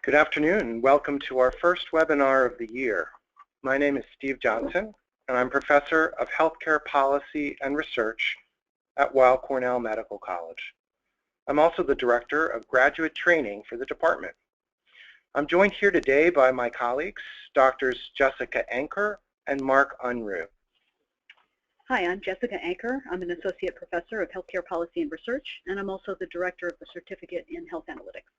Good afternoon and welcome to our first webinar of the year. My name is Steve Johnson and I'm Professor of Healthcare Policy and Research at Weill Cornell Medical College. I'm also the Director of Graduate Training for the department. I'm joined here today by my colleagues, Drs. Jessica Anker and Mark Unruh. Hi, I'm Jessica Anker. I'm an Associate Professor of Healthcare Policy and Research, and I'm also the Director of the Certificate in Health Analytics.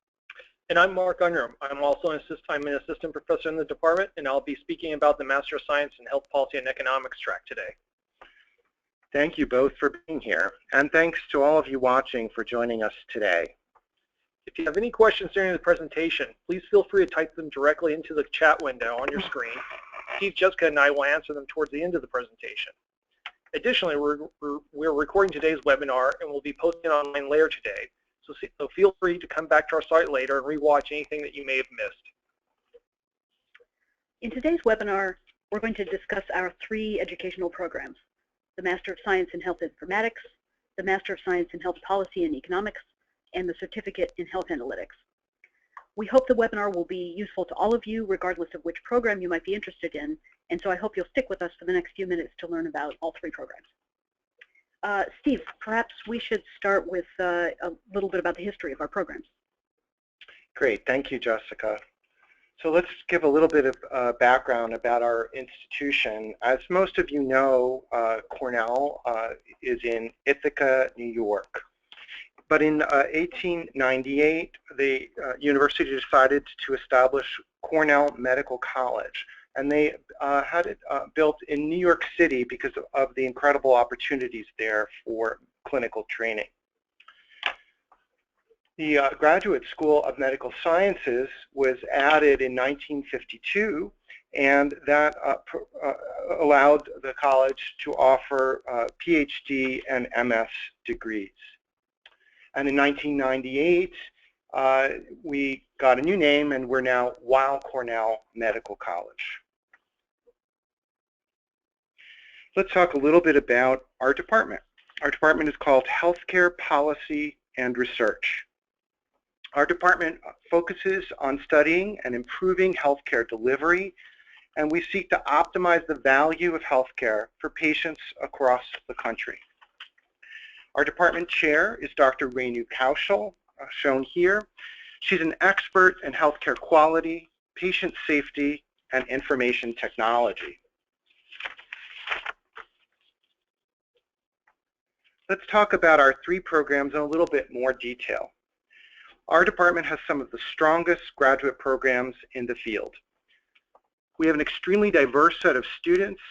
And I'm Mark Unruh. I'm also an assistant professor in the department, and I'll be speaking about the Master of Science in Health Policy and Economics track today. Thank you both for being here, and thanks to all of you watching for joining us today. If you have any questions during the presentation, please feel free to type them directly into the chat window on your screen. Steve, Jessica, and I will answer them towards the end of the presentation. Additionally, we're recording today's webinar and we'll be posting it online later today. So feel free to come back to our site later and rewatch anything that you may have missed. In today's webinar, we're going to discuss our three educational programs: the Master of Science in Health Informatics, the Master of Science in Health Policy and Economics, and the Certificate in Health Analytics. We hope the webinar will be useful to all of you, regardless of which program you might be interested in, and so I hope you'll stick with us for the next few minutes to learn about all three programs. Steve, perhaps we should start with a little bit about the history of our programs. Great, thank you, Jessica. So let's give a little bit of background about our institution. As most of you know, Cornell is in Ithaca, New York. But in 1898, the university decided to establish Cornell Medical College. And they had it built in New York City because of the incredible opportunities there for clinical training. The Graduate School of Medical Sciences was added in 1952, and that allowed the college to offer PhD and MS degrees. And in 1998, we got a new name, and we're now Weill Cornell Medical College. Let's talk a little bit about our department. Our department is called Healthcare Policy and Research. Our department focuses on studying and improving healthcare delivery, and we seek to optimize the value of healthcare for patients across the country. Our department chair is Dr. Renu Kaushal, shown here. She's an expert in healthcare quality, patient safety, and information technology. Let's talk about our three programs in a little bit more detail. Our department has some of the strongest graduate programs in the field. We have an extremely diverse set of students,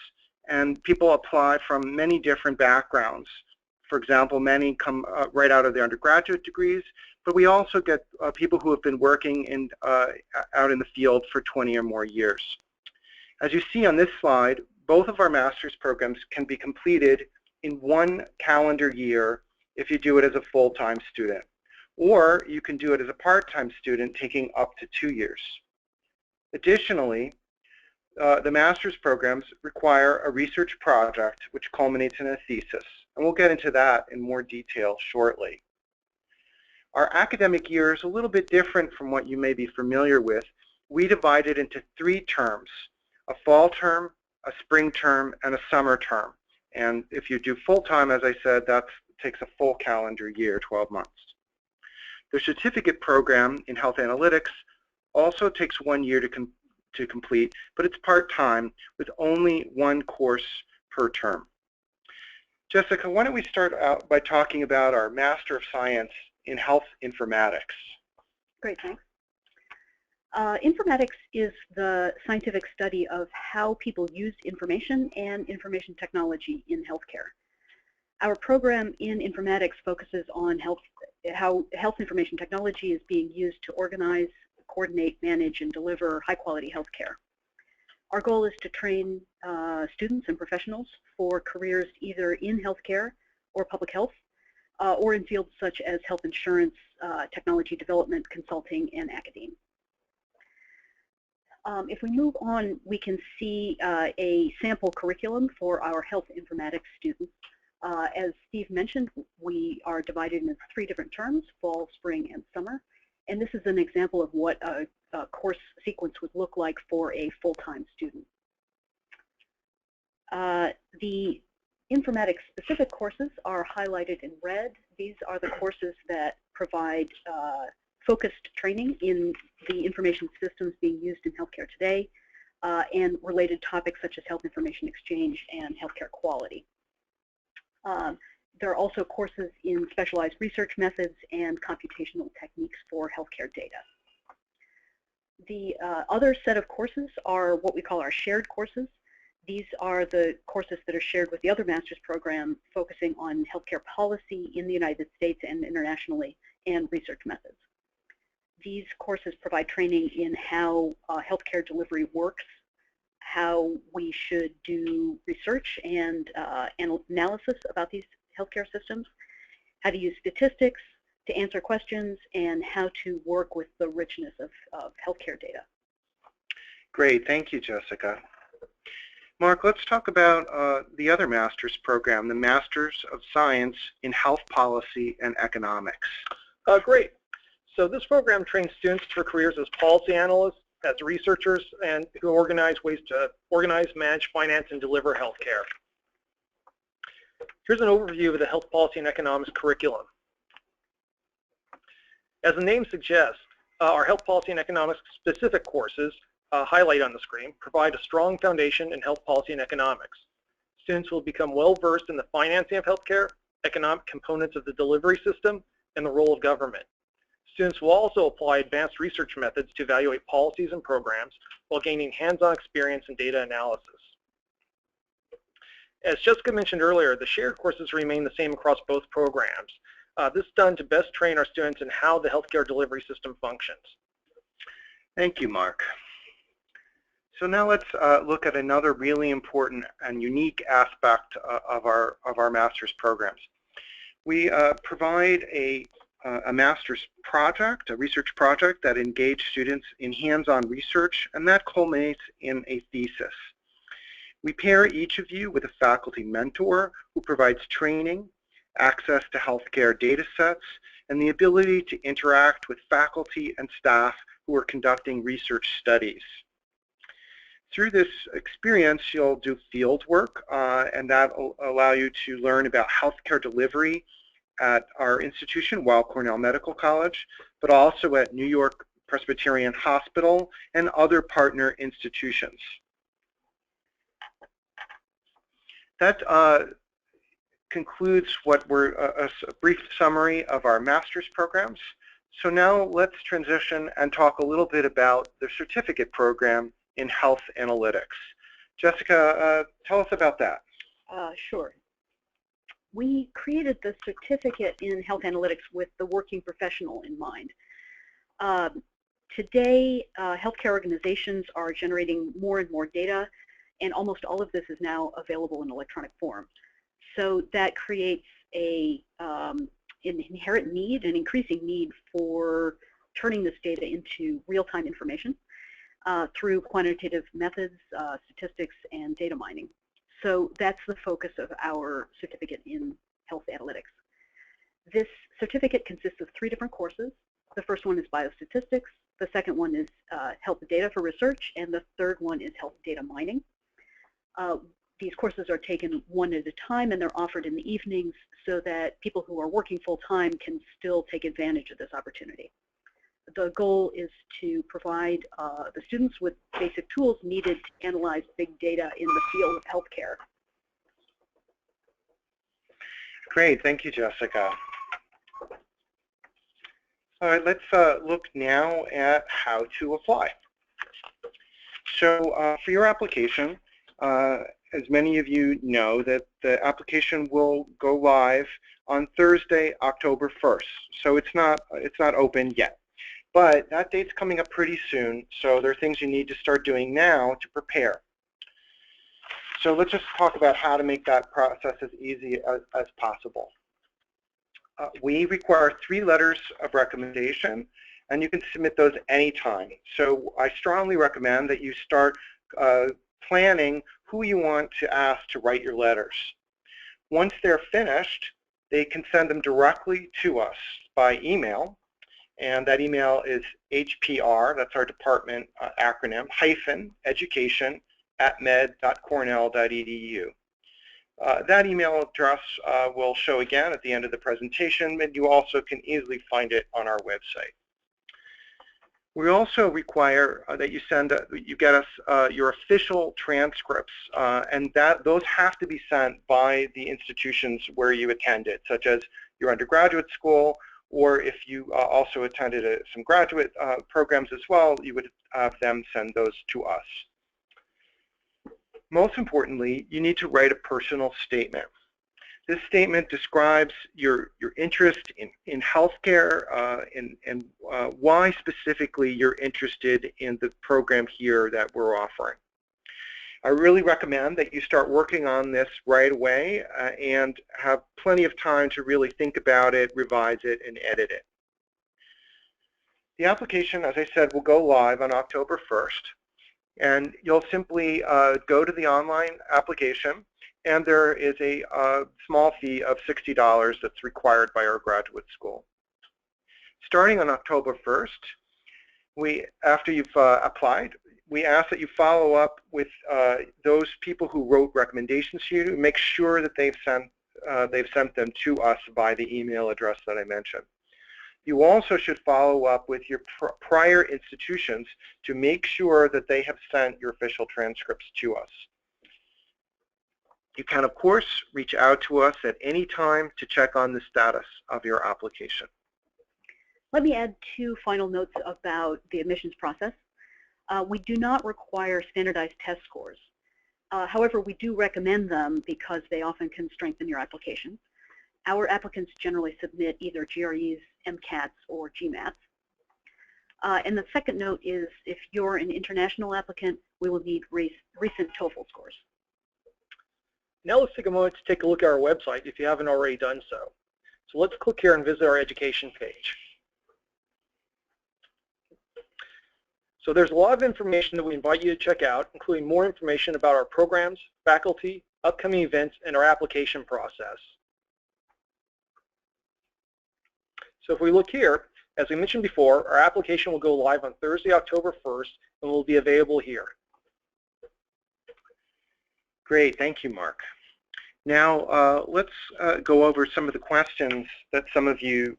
and people apply from many different backgrounds. For example, many come right out of their undergraduate degrees, but we also get people who have been working out in the field for 20 or more years. As you see on this slide, both of our master's programs can be completed in 1 calendar year if you do it as a full-time student, or you can do it as a part-time student taking up to 2 years. Additionally, the master's programs require a research project which culminates in a thesis, and we'll get into that in more detail shortly. Our academic year is a little bit different from what you may be familiar with. We divide it into 3 terms: a fall term, a spring term, and a summer term. And if you do full-time, as I said, that takes a full calendar year, 12 months. The certificate program in health analytics also takes 1 year to complete, but it's part-time with only 1 course per term. Jessica, why don't we start out by talking about our Master of Science in Health Informatics. Great, thanks. Informatics is the scientific study of how people use information and information technology in healthcare. Our program in informatics focuses on how health information technology is being used to organize, coordinate, manage, and deliver high-quality healthcare. Our goal is to train students and professionals for careers either in healthcare or public health, or in fields such as health insurance, technology development, consulting, and academia. If we move on, we can see a sample curriculum for our health informatics students. As Steve mentioned, we are divided into 3 different terms: fall, spring, and summer. And this is an example of what a course sequence would look like for a full-time student. The informatics specific courses are highlighted in red. These are the courses that provide focused training in the information systems being used in healthcare today and related topics such as health information exchange and healthcare quality. There are also courses in specialized research methods and computational techniques for healthcare data. The other set of courses are what we call our shared courses. These are the courses that are shared with the other master's program focusing on healthcare policy in the United States and internationally and research methods. These courses provide training in how healthcare delivery works, how we should do research and analysis about these healthcare systems, how to use statistics to answer questions, and how to work with the richness of healthcare data. Great, thank you, Jessica. Mark, let's talk about the other master's program, the Masters of Science in Health Policy and Economics. Great. So this program trains students for careers as policy analysts, as researchers, and who organize ways to organize, manage, finance, and deliver healthcare. Here's an overview of the health policy and economics curriculum. As the name suggests, our health policy and economics specific courses, highlight on the screen, provide a strong foundation in health policy and economics. Students will become well-versed in the financing of healthcare, economic components of the delivery system, and the role of government. Students will also apply advanced research methods to evaluate policies and programs while gaining hands-on experience in data analysis. As Jessica mentioned earlier, the shared courses remain the same across both programs. This is done to best train our students in how the healthcare delivery system functions. Thank you, Mark. So now let's look at another really important and unique aspect of our master's programs. We provide a master's project, a research project that engages students in hands-on research, and that culminates in a thesis. We pair each of you with a faculty mentor who provides training, access to healthcare data sets, and the ability to interact with faculty and staff who are conducting research studies. Through this experience, you'll do field work, and that will allow you to learn about healthcare delivery at our institution, Weill Cornell Medical College, but also at New York Presbyterian Hospital and other partner institutions. That concludes what were a brief summary of our master's programs. So now let's transition and talk a little bit about the certificate program in health analytics. Jessica, tell us about that. Sure. We created the certificate in health analytics with the working professional in mind. Today, healthcare organizations are generating more and more data, and almost all of this is now available in electronic form. So that creates an inherent need, an increasing need for turning this data into real-time information through quantitative methods, statistics, and data mining. So that's the focus of our certificate in health analytics. This certificate consists of 3 different courses. The first one is biostatistics, the second one is health data for research, and the third one is health data mining. These courses are taken one at a time, and they're offered in the evenings so that people who are working full-time can still take advantage of this opportunity. The goal is to provide the students with basic tools needed to analyze big data in the field of healthcare. Great, thank you, Jessica. All right, let's look now at how to apply. So for your application, as many of you know, that the application will go live on Thursday, October 1st. So it's not open yet. But that date's coming up pretty soon, so there are things you need to start doing now to prepare. So let's just talk about how to make that process as easy as possible. We require 3 letters of recommendation, and you can submit those anytime. So I strongly recommend that you start planning who you want to ask to write your letters. Once they're finished, they can send them directly to us by email, And that email is HPR, that's our department acronym, _education@med.cornell.edu. That email address will show again at the end of the presentation, and you also can easily find it on our website. We also require that you get us your official transcripts, and those have to be sent by the institutions where you attended, such as your undergraduate school, or if you also attended some graduate programs as well, you would have them send those to us. Most importantly, you need to write a personal statement. This statement describes your interest in healthcare and why specifically you're interested in the program here that we're offering. I really recommend that you start working on this right away and have plenty of time to really think about it, revise it, and edit it. The application, as I said, will go live on October 1st, and you'll simply go to the online application, and there is a small fee of $60 that's required by our graduate school. Starting on October 1st, after you've applied, we ask that you follow up with those people who wrote recommendations to you, make sure that they've sent them to us by the email address that I mentioned. You also should follow up with your prior institutions to make sure that they have sent your official transcripts to us. You can, of course, reach out to us at any time to check on the status of your application. Let me add two final notes about the admissions process. We do not require standardized test scores. However, we do recommend them because they often can strengthen your application. Our applicants generally submit either GREs, MCATs, or GMATs. And the second note is if you're an international applicant, we will need recent TOEFL scores. Now let's take a moment to take a look at our website if you haven't already done so. So let's click here and visit our education page. So there's a lot of information that we invite you to check out, including more information about our programs, faculty, upcoming events, and our application process. So if we look here, as we mentioned before, our application will go live on Thursday, October 1st, and will be available here. Great, thank you, Mark. Now let's go over some of the questions that some of you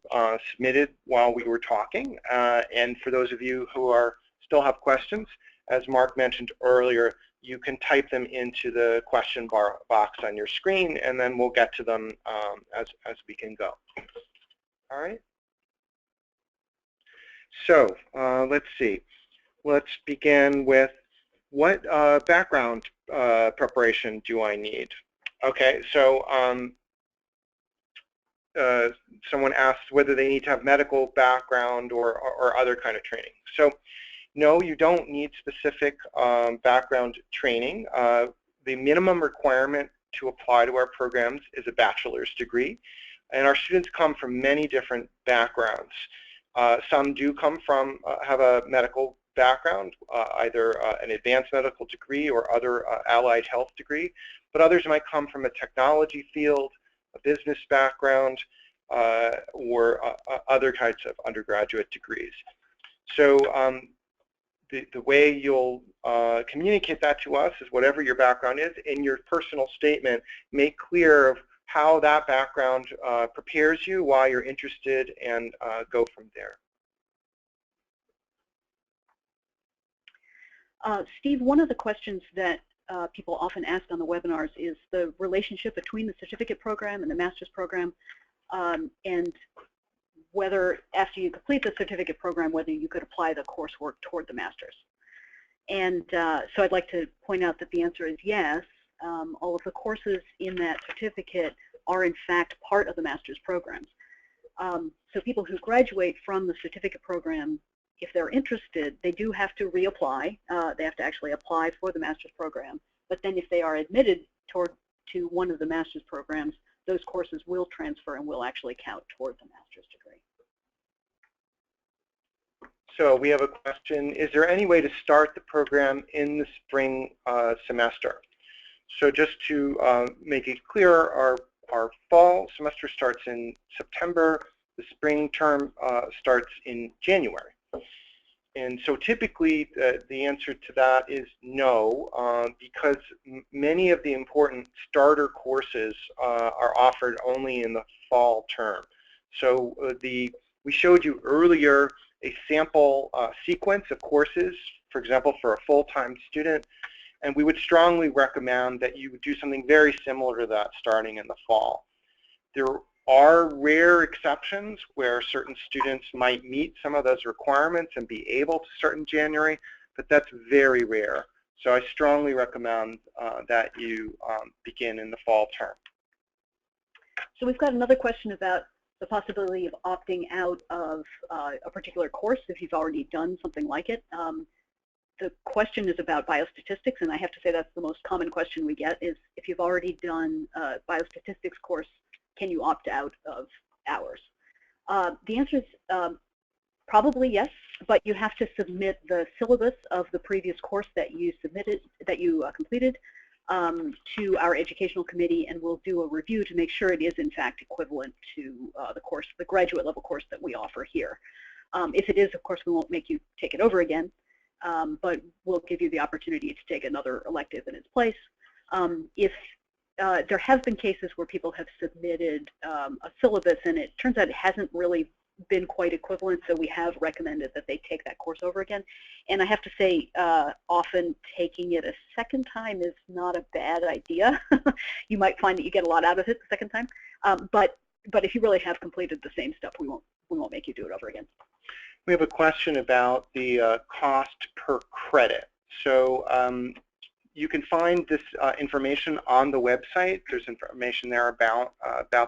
submitted while we were talking. And for those of you who still have questions, as Mark mentioned earlier, you can type them into the question box on your screen, and then we'll get to them as we can go. All right. So let's see. Let's begin with what background preparation do I need? Okay, so someone asked whether they need to have medical background or other kind of training. So no, you don't need specific background training. The minimum requirement to apply to our programs is a bachelor's degree, and our students come from many different backgrounds. Some do come from, have a medical background, either an advanced medical degree or other allied health degree, but others might come from a technology field, a business background, or other types of undergraduate degrees. So the way you'll communicate that to us is whatever your background is, in your personal statement, make clear of how that background prepares you, why you're interested, and go from there. Steve, one of the questions that people often ask on the webinars is the relationship between the certificate program and the master's program, and whether after you complete the certificate program, whether you could apply the coursework toward the master's. And so I'd like to point out that the answer is yes. All of the courses in that certificate are in fact part of the master's programs. So people who graduate from the certificate program, if they're interested, they do have to reapply. They have to actually apply for the master's program. But then if they are admitted to one of the master's programs, those courses will transfer and will actually count toward the master's degree. So we have a question, is there any way to start the program in the spring semester? So just to make it clear, our fall semester starts in September. The spring term starts in January. And so typically the answer to that is no, because many of the important starter courses are offered only in the fall term. So we showed you earlier a sample sequence of courses, for example, for a full-time student, and we would strongly recommend that you do something very similar to that starting in the fall. There are rare exceptions where certain students might meet some of those requirements and be able to start in January, but that's very rare. So I strongly recommend that you begin in the fall term. So we've got another question about the possibility of opting out of a particular course if you've already done something like it. The question is about biostatistics, and I have to say that's the most common question we get is if you've already done a biostatistics course, can you opt out of hours? The answer is probably yes, but you have to submit the syllabus of the previous course that you completed to our educational committee, and we'll do a review to make sure it is in fact equivalent to the graduate level course that we offer here. If it is, of course, we won't make you take it over again, but we'll give you the opportunity to take another elective in its place. If there have been cases where people have submitted a syllabus and it turns out it hasn't really been quite equivalent, so we have recommended that they take that course over again. And I have to say, often taking it a second time is not a bad idea. You might find that you get a lot out of it the second time, but if you really have completed the same stuff, we won't make you do it over again. We have a question about the cost per credit. So you can find this information on the website. There's information there about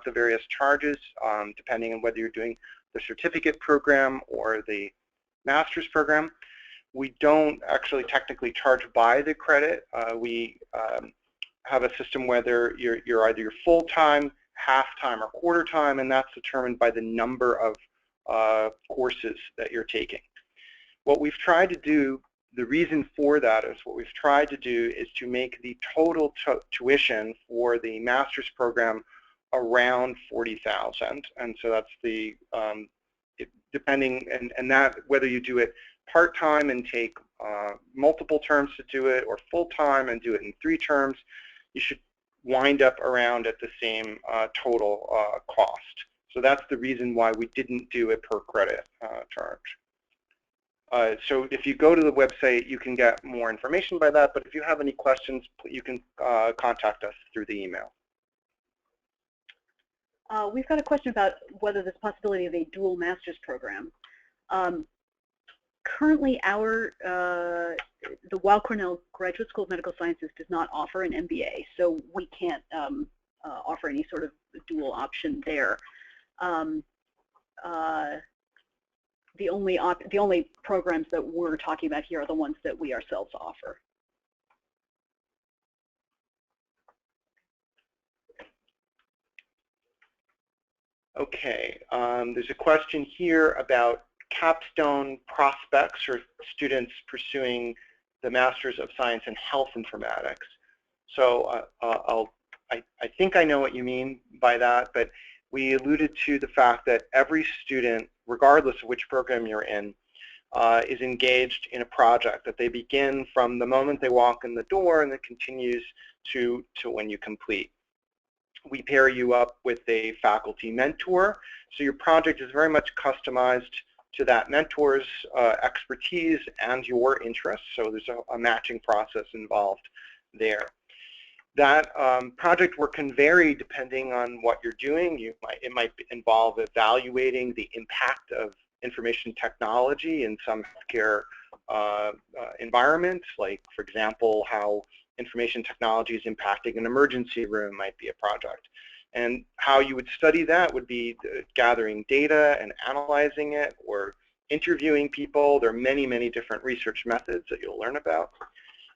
the various charges, depending on whether you're doing the certificate program or the master's program. We don't actually technically charge by the credit. We have a system whether you're either full-time, half-time, or quarter-time, and that's determined by the number of courses that you're taking. What we've tried to do, the reason for that is what we've tried to do is to make the total tuition for the master's program around $40,000, and so that's the depending, and that whether you do it part-time and take multiple terms to do it, or full-time and do it in 3 terms, you should wind up around at the same total cost. So that's the reason why we didn't do a per credit charge. So if you go to the website, you can get more information by that, but if you have any questions, you can contact us through the email. We've got a question about whether there's a possibility of a dual master's program. Currently, the Weill Cornell Graduate School of Medical Sciences does not offer an MBA, so we can't offer any sort of dual option there. The only programs that we're talking about here are the ones that we ourselves offer. Okay, there's a question here about capstone prospects or students pursuing the Masters of Science in Health Informatics. So I think I know what you mean by that, but we alluded to the fact that every student, regardless of which program you're in, is engaged in a project that they begin from the moment they walk in the door and that continues to when you complete. We pair you up with a faculty mentor, so your project is very much customized to that mentor's expertise and your interests, so there's a matching process involved there. That project work can vary depending on what you're doing. It might involve evaluating the impact of information technology in some healthcare environments, like, for example, how information technology is impacting an emergency room might be a project. And how you would study that would be gathering data and analyzing it, or interviewing people. There are many, many different research methods that you'll learn about.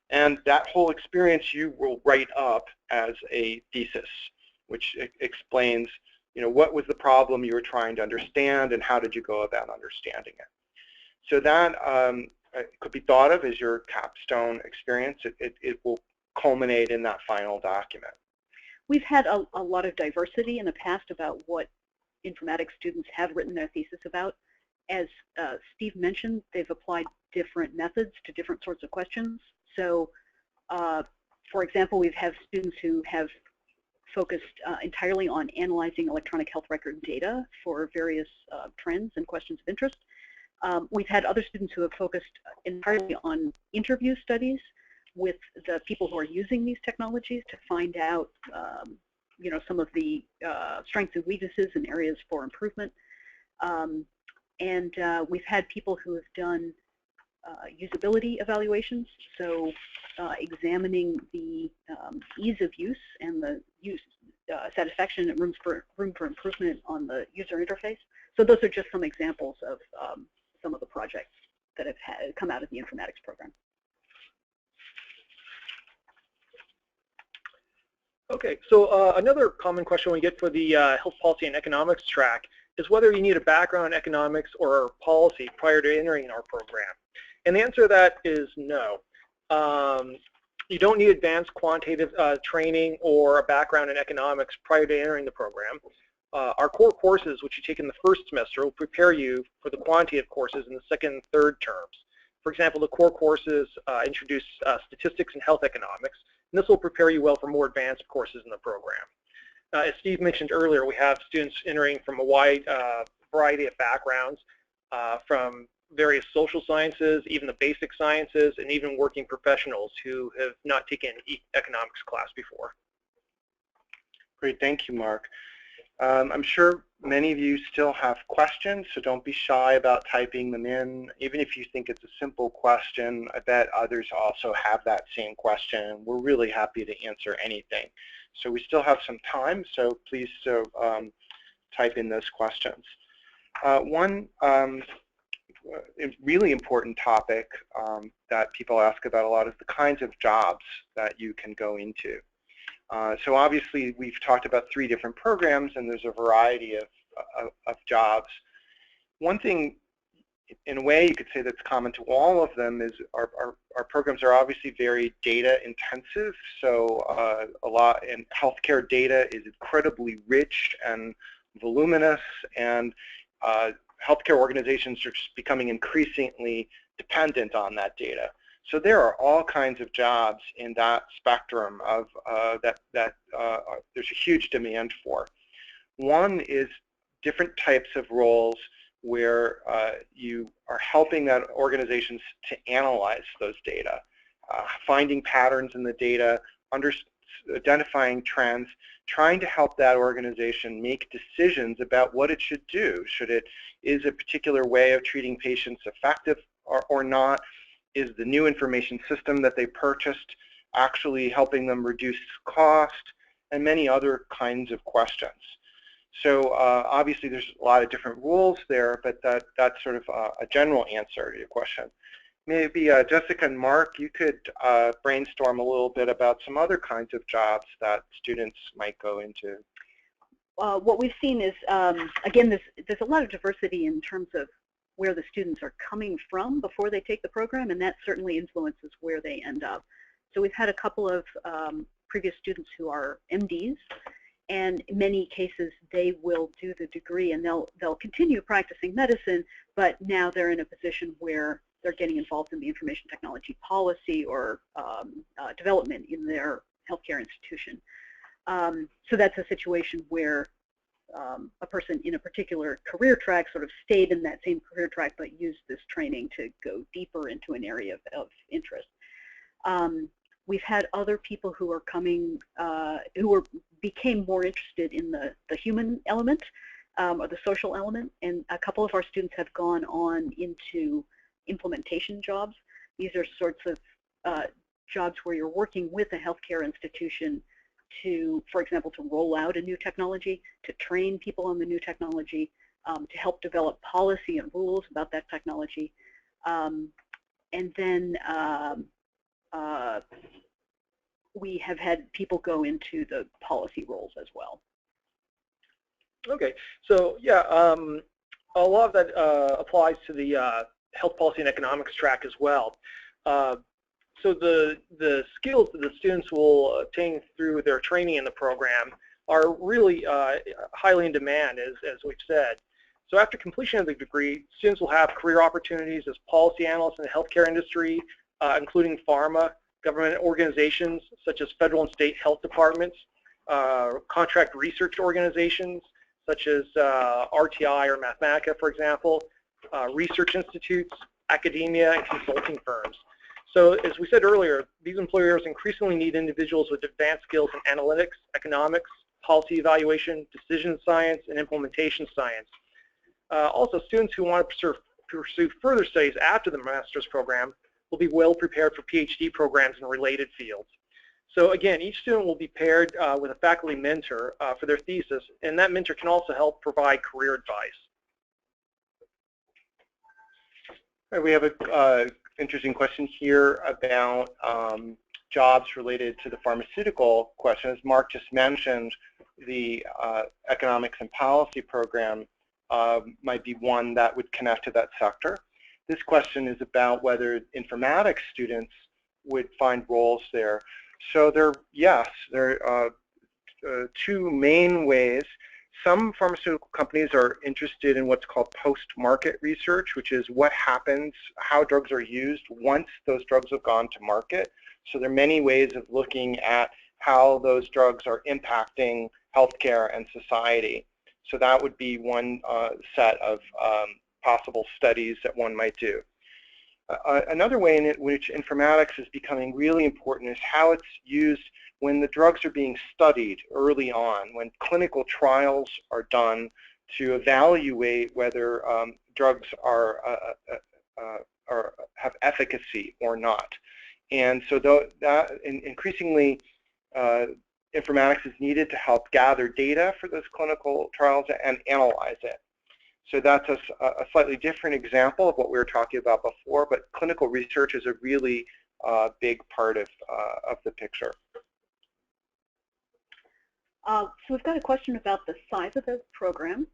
And that whole experience you will write up as a thesis, which explains, what was the problem you were trying to understand and how did you go about understanding it. So that could be thought of as your capstone experience. It will culminate in that final document. We've had a lot of diversity in the past about what informatics students have written their thesis about. As Steve mentioned, they've applied different methods to different sorts of questions. So, for example, we have students who have focused entirely on analyzing electronic health record data for various trends and questions of interest. We've had other students who have focused entirely on interview studies with the people who are using these technologies to find out, you know, some of the strengths and weaknesses and areas for improvement. And we've had people who have done usability evaluations, so examining the ease of use and the use satisfaction and room for improvement on the user interface. So those are just some examples of some of the projects that have come out of the informatics program. Okay, so another common question we get for the health policy and economics track is whether you need a background in economics or policy prior to entering our program. And the answer to that is no. You don't need advanced quantitative training or a background in economics prior to entering the program. Our core courses, which you take in the first semester, will prepare you for the quantitative courses in the second and third terms. For example, the core courses introduce statistics and health economics, and this will prepare you well for more advanced courses in the program. As Steve mentioned earlier, we have students entering from a wide variety of backgrounds, from various social sciences, even the basic sciences, and even working professionals who have not taken economics class before. Great, thank you, Mark. I'm sure many of you still have questions, so don't be shy about typing them in. Even if you think it's a simple question, I bet others also have that same question. We're really happy to answer anything. So we still have some time, so please type in those questions. One really important topic that people ask about a lot is the kinds of jobs that you can go into. So obviously we've talked about 3 different programs, and there's a variety of jobs. One thing, in a way, you could say that's common to all of them is our programs are obviously very data intensive. So a lot in healthcare data is incredibly rich and voluminous, and healthcare organizations are just becoming increasingly dependent on that data. So there are all kinds of jobs in that spectrum of there's a huge demand for. One is different types of roles where you are helping that organizations to analyze those data, finding patterns in the data, identifying trends, trying to help that organization make decisions about what it should do. Is a particular way of treating patients effective or not? Is the new information system that they purchased actually helping them reduce cost? And many other kinds of questions. So obviously there's a lot of different rules there, but that's sort of a general answer to your question. Maybe Jessica and Mark, you could brainstorm a little bit about some other kinds of jobs that students might go into. What we've seen is, again, there's a lot of diversity in terms of where the students are coming from before they take the program, and that certainly influences where they end up. So we've had a couple of previous students who are MDs, and in many cases they will do the degree and they'll continue practicing medicine, but now they're in a position where they're getting involved in the information technology policy or development in their healthcare institution. So that's a situation where a person in a particular career track sort of stayed in that same career track but used this training to go deeper into an area of interest. We've had other people who are coming, became more interested in the human element or the social element, and a couple of our students have gone on into implementation jobs. These are sorts of jobs where you're working with a healthcare institution to, for example, to roll out a new technology, to train people on the new technology, to help develop policy and rules about that technology. And then we have had people go into the policy roles as well. Okay, so yeah, a lot of that applies to the health policy and economics track as well. So the skills that the students will obtain through their training in the program are really highly in demand, as we've said. So after completion of the degree, students will have career opportunities as policy analysts in the healthcare industry, including pharma, government organizations such as federal and state health departments, contract research organizations such as RTI or Mathematica, for example, research institutes, academia, and consulting firms. So as we said earlier, these employers increasingly need individuals with advanced skills in analytics, economics, policy evaluation, decision science, and implementation science. Also, students who want to pursue further studies after the master's program will be well prepared for PhD programs in related fields. So again, each student will be paired with a faculty mentor for their thesis, and that mentor can also help provide career advice. All right, we have an interesting question here about jobs related to the pharmaceutical question. As Mark just mentioned, the economics and policy program might be one that would connect to that sector. This question is about whether informatics students would find roles there. So yes, there are two main ways. Some pharmaceutical companies are interested in what's called post-market research, which is what happens, how drugs are used once those drugs have gone to market. So there are many ways of looking at how those drugs are impacting healthcare and society. So that would be one set of possible studies that one might do. Another way in which informatics is becoming really important is how it's used when the drugs are being studied early on, when clinical trials are done to evaluate whether drugs have efficacy or not. And so that increasingly informatics is needed to help gather data for those clinical trials and analyze it. So that's a slightly different example of what we were talking about before, but clinical research is a really big part of the picture. So we've got a question about the size of the program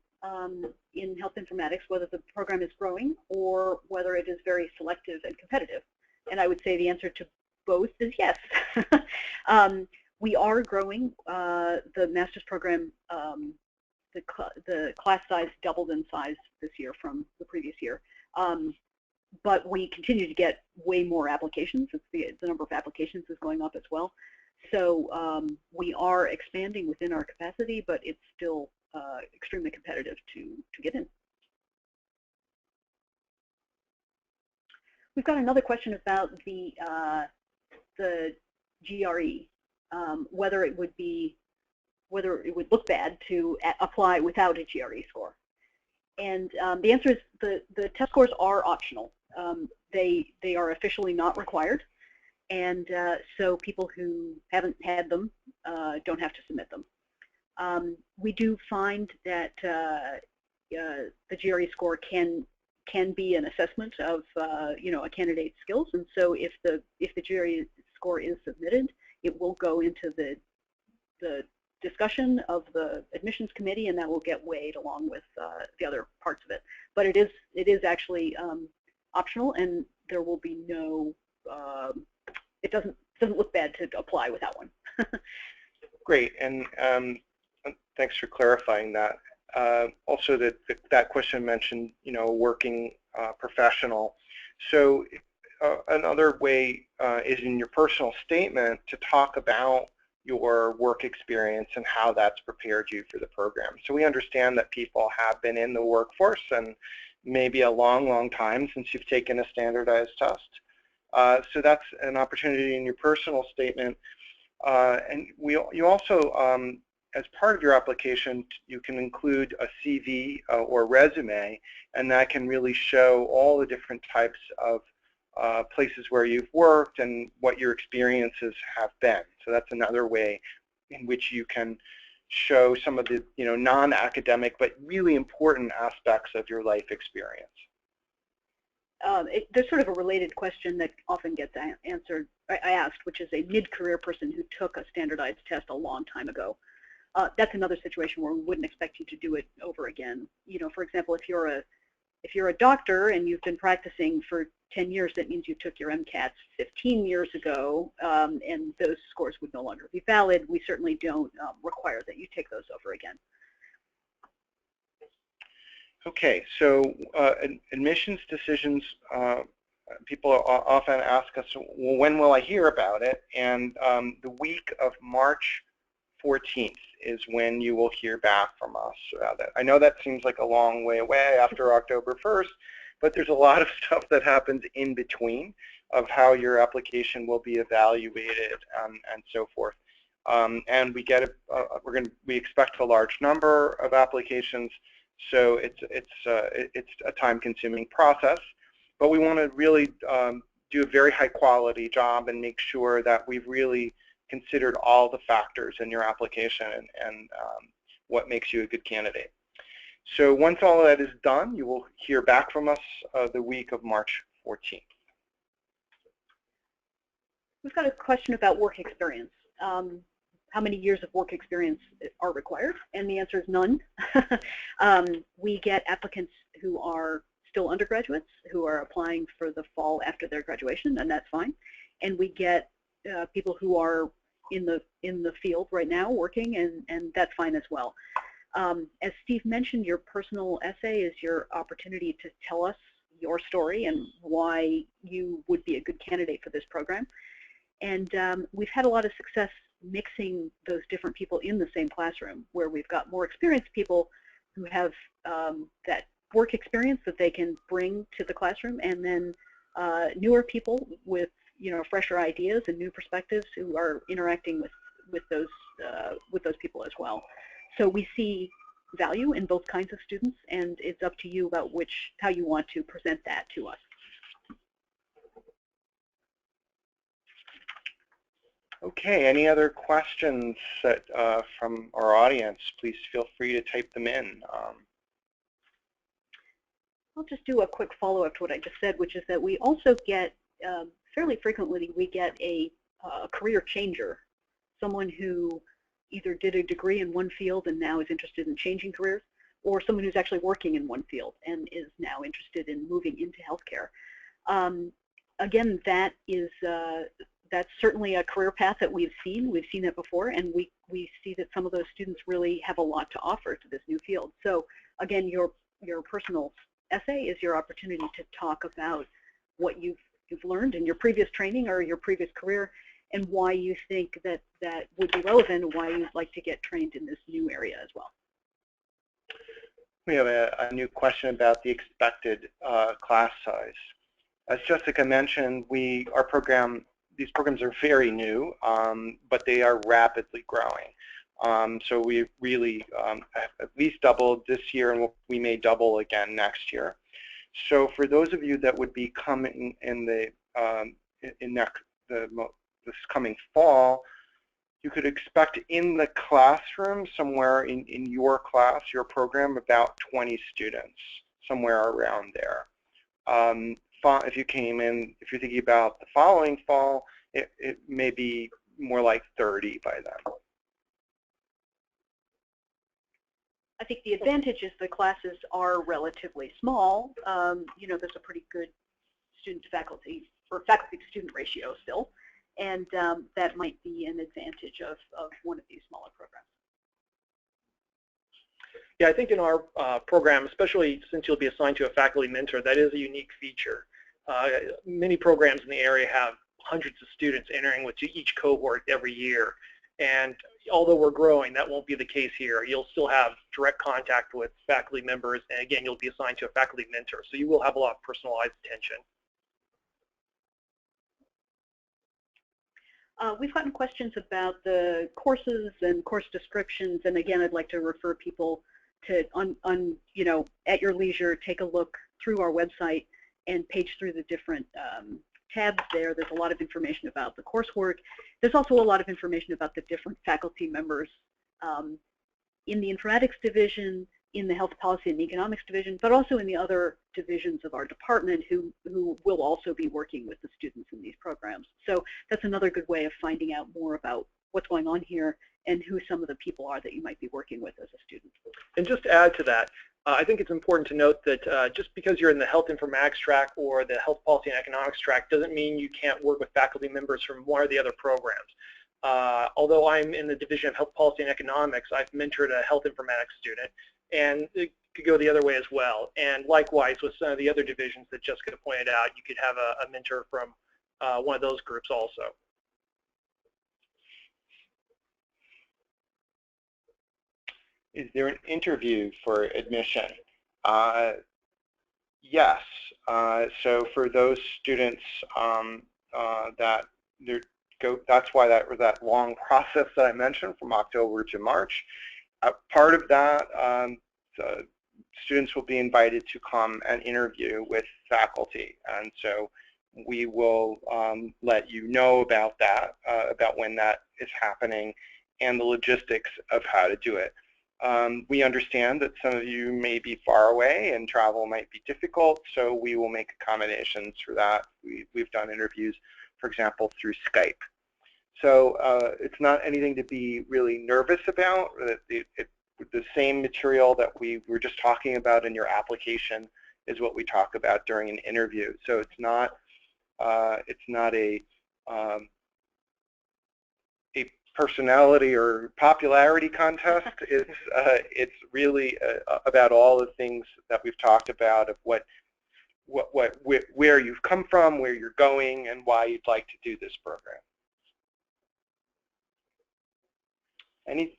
in health informatics, whether the program is growing or whether it is very selective and competitive. And I would say the answer to both is yes. We are growing. The master's program, the class size doubled in size this year from the previous year. But we continue to get way more applications. The number of applications is going up as well. So we are expanding within our capacity, but it's still extremely competitive to get in. We've got another question about the GRE, whether it would look bad to apply without a GRE score. And the answer is the test scores are optional. They are officially not required. And so people who haven't had them don't have to submit them. We do find that the GRE score can be an assessment of a candidate's skills, and so if the GRE score is submitted, it will go into the discussion of the admissions committee, and that will get weighed along with the other parts of it. But it is actually optional, and there will be no. It doesn't look bad to apply without one. Great, and thanks for clarifying that. Also, that question mentioned, working professional. So another way is in your personal statement to talk about your work experience and how that's prepared you for the program. So we understand that people have been in the workforce and maybe a long, long time since you've taken a standardized test. So that's an opportunity in your personal statement. And you also, as part of your application, you can include a CV or resume, and that can really show all the different types of places where you've worked and what your experiences have been. So that's another way in which you can show some of the non-academic but really important aspects of your life experience. There's sort of a related question that often gets asked, which is a mid-career person who took a standardized test a long time ago. That's another situation where we wouldn't expect you to do it over again. For example, if you're If you're a doctor and you've been practicing for 10 years, that means you took your MCATs 15 years ago, and those scores would no longer be valid. We certainly don't require that you take those over again. Okay, so admissions decisions, people often ask us, well, when will I hear about it? And the week of March 14th is when you will hear back from us about it. I know that seems like a long way away after October 1st, but there's a lot of stuff that happens in between of how your application will be evaluated and so forth. And we get we expect a large number of applications, so it's a time-consuming process. But we want to really do a very high-quality job and make sure that we've really considered all the factors in your application and what makes you a good candidate. So once all of that is done, you will hear back from us the week of March 14th. We've got a question about work experience. How many years of work experience are required? And the answer is none. We get applicants who are still undergraduates who are applying for the fall after their graduation, and that's fine. And we get people who are in the field right now working, and that's fine as well. As Steve mentioned, your personal essay is your opportunity to tell us your story and why you would be a good candidate for this program. And we've had a lot of success mixing those different people in the same classroom, where we've got more experienced people who have that work experience that they can bring to the classroom, and then newer people with fresher ideas and new perspectives who are interacting with those people as well. So we see value in both kinds of students, and it's up to you about how you want to present that to us. Okay, any other questions that, from our audience? Please feel free to type them in. I'll just do a quick follow-up to what I just said, which is that we also get, fairly frequently, we get a career changer, someone who either did a degree in one field and now is interested in changing careers, or someone who's actually working in one field and is now interested in moving into healthcare. Again, that's certainly a career path that we've seen. We've seen it before, and we see that some of those students really have a lot to offer to this new field. So again, your personal essay is your opportunity to talk about what you've learned in your previous training or your previous career, and why you think that would be relevant, and why you'd like to get trained in this new area as well. We have a new question about the expected class size. As Jessica mentioned, these programs are very new, but they are rapidly growing. So we really at least doubled this year, and we may double again next year. So for those of you that would be coming in this coming fall, you could expect in the classroom, somewhere in your class, your program, about 20 students, somewhere around there. If you came in, if you're thinking about the following fall, it may be more like 30 by then. I think the advantage is the classes are relatively small. There's a pretty good student-to-faculty or faculty-to-student ratio still, and that might be an advantage of one of these smaller programs. Yeah, I think in our program, especially since you'll be assigned to a faculty mentor, that is a unique feature. Many programs in the area have hundreds of students entering with each cohort every year. And although we're growing, that won't be the case here. You'll still have direct contact with faculty members, and again, you'll be assigned to a faculty mentor. So you will have a lot of personalized attention. We've gotten questions about the courses and course descriptions, and again, I'd like to refer people to, at your leisure, take a look through our website and page through the different tabs there. There's a lot of information about the coursework. There's also a lot of information about the different faculty members in the informatics division, in the health policy and economics division, but also in the other divisions of our department who will also be working with the students in these programs. So that's another good way of finding out more about what's going on here and who some of the people are that you might be working with as a student. And just to add to that, I think it's important to note that just because you're in the health informatics track or the health policy and economics track doesn't mean you can't work with faculty members from one or the other programs. Although I'm in the division of health policy and economics, I've mentored a health informatics student, and it could go the other way as well. And likewise with some of the other divisions that Jessica pointed out, you could have a mentor from one of those groups also. Is there an interview for admission? Yes. So for those students that's why that was that long process that I mentioned from October to March. Part of that, students will be invited to come and interview with faculty, and so we will let you know about that, about when that is happening and the logistics of how to do it. We understand that some of you may be far away and travel might be difficult, so we will make accommodations for that. We've done interviews, for example, through Skype. So it's not anything to be really nervous about. The same material that we were just talking about in your application is what we talk about during an interview. So it's not a personality or popularity contest. It's really about all the things that we've talked about of where you've come from, where you're going, and why you'd like to do this program.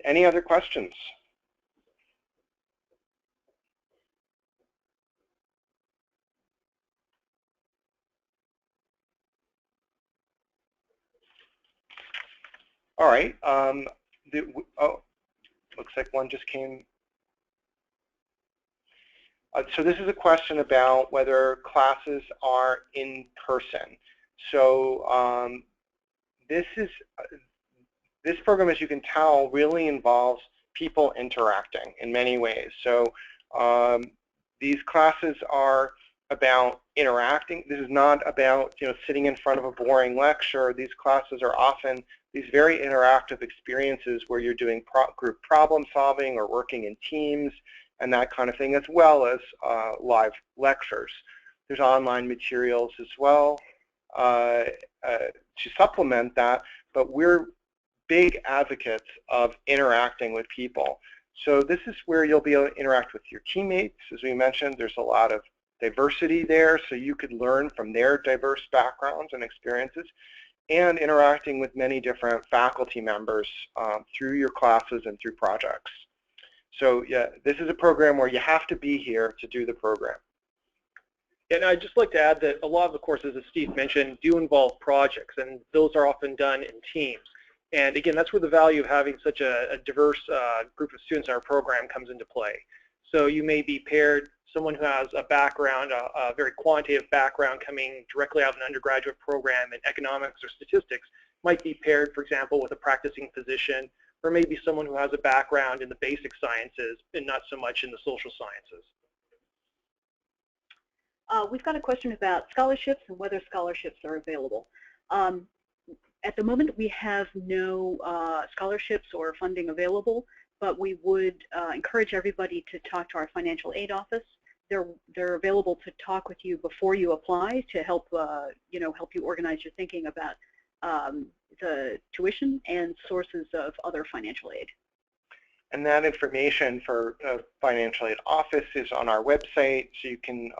Any other questions? All right. Looks like one just came. So this is a question about whether classes are in person. So this program, as you can tell, really involves people interacting in many ways. So these classes are about interacting. This is not about sitting in front of a boring lecture. These classes are often these very interactive experiences where you're doing group problem solving or working in teams and that kind of thing, as well as live lectures. There's online materials as well to supplement that, but we're big advocates of interacting with people. So this is where you'll be able to interact with your teammates. As we mentioned, there's a lot of diversity there, so you could learn from their diverse backgrounds and experiences, and interacting with many different faculty members through your classes and through projects. So yeah, this is a program where you have to be here to do the program. And I'd just like to add that a lot of the courses, as Steve mentioned, do involve projects, and those are often done in teams. And again, that's where the value of having such a diverse group of students in our program comes into play. So you may be paired, someone who has a background, a very quantitative background coming directly out of an undergraduate program in economics or statistics, might be paired, for example, with a practicing physician, or maybe someone who has a background in the basic sciences and not so much in the social sciences. We've got a question about scholarships and whether scholarships are available. At the moment, we have no scholarships or funding available, but we would encourage everybody to talk to our financial aid office. They're available to talk with you before you apply to help help you organize your thinking about the tuition and sources of other financial aid. And that information for financial aid office is on our website, so you can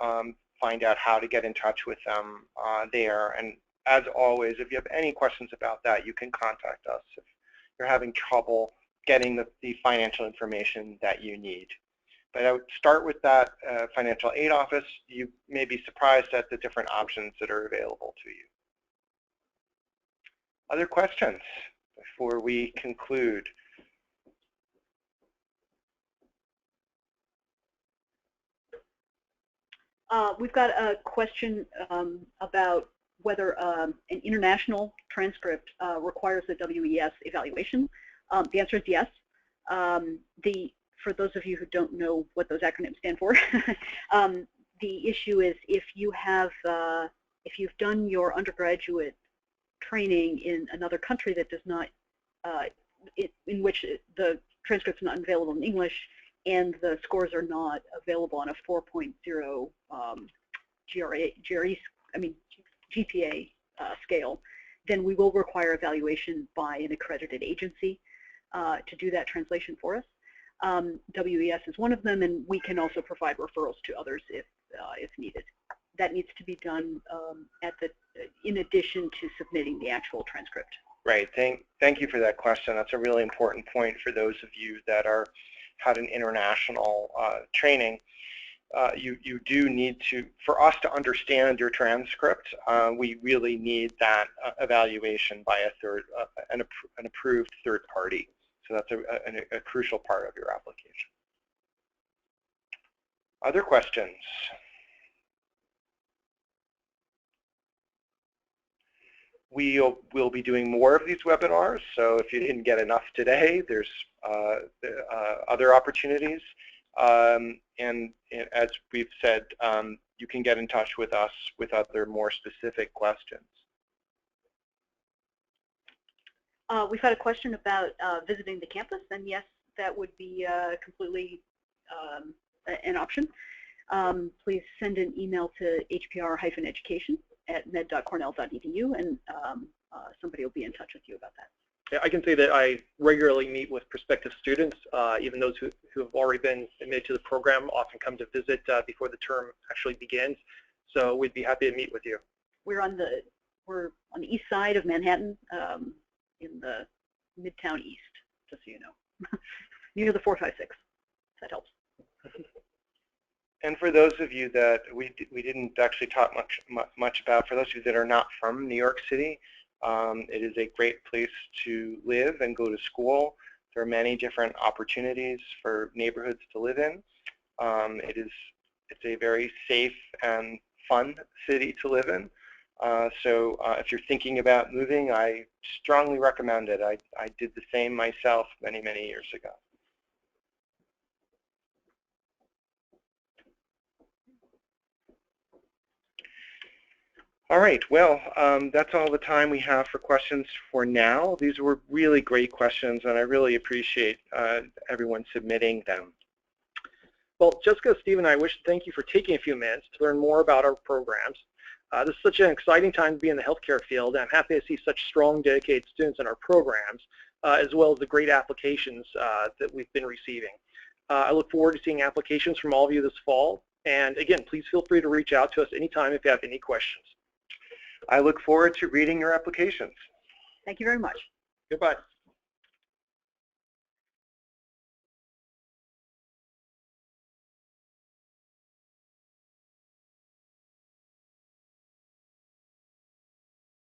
find out how to get in touch with them there. And as always, if you have any questions about that, you can contact us if you're having trouble getting the financial information that you need. But I would start with that financial aid office. You may be surprised at the different options that are available to you. Other questions before we conclude? We've got a question about whether an international transcript requires a WES evaluation. The answer is yes. For those of you who don't know what those acronyms stand for, the issue is if you've done your undergraduate training in another country that does not, in which the transcript's not available in English, and the scores are not available on a 4.0 GPA scale, then we will require evaluation by an accredited agency to do that translation for us. WES is one of them, and we can also provide referrals to others if needed. That needs to be done in addition to submitting the actual transcript. Right. Thank you for that question. That's a really important point for those of you that had an international training. You do need to, for us to understand your transcript, we really need that evaluation by an approved third party. So that's a crucial part of your application. Other questions? We'll be doing more of these webinars, so if you didn't get enough today, there's other opportunities. And as we've said, you can get in touch with us with other more specific questions. We've had a question about visiting the campus, and yes, that would be completely an option. Please send an email to hpr-education@med.cornell.edu, and somebody will be in touch with you about that. Yeah, I can say that I regularly meet with prospective students. Even those who have already been admitted to the program often come to visit before the term actually begins. So we'd be happy to meet with you. We're on the east side of Manhattan, in the Midtown East, just so you know, near the 456. That helps. And for those of you that we didn't actually talk much about, for those of you that are not from New York City, it is a great place to live and go to school. There are many different opportunities for neighborhoods to live in. It's a very safe and fun city to live in. So if you're thinking about moving, I strongly recommend it. I did the same myself many years ago. All right, well, that's all the time we have for questions for now. These were really great questions, and I really appreciate everyone submitting them. Well, Jessica, Steve, and I wish to thank you for taking a few minutes to learn more about our programs. This is such an exciting time to be in the healthcare field, and I'm happy to see such strong, dedicated students in our programs, as well as the great applications that we've been receiving. I look forward to seeing applications from all of you this fall, and again, please feel free to reach out to us anytime if you have any questions. I look forward to reading your applications. Thank you very much. Goodbye.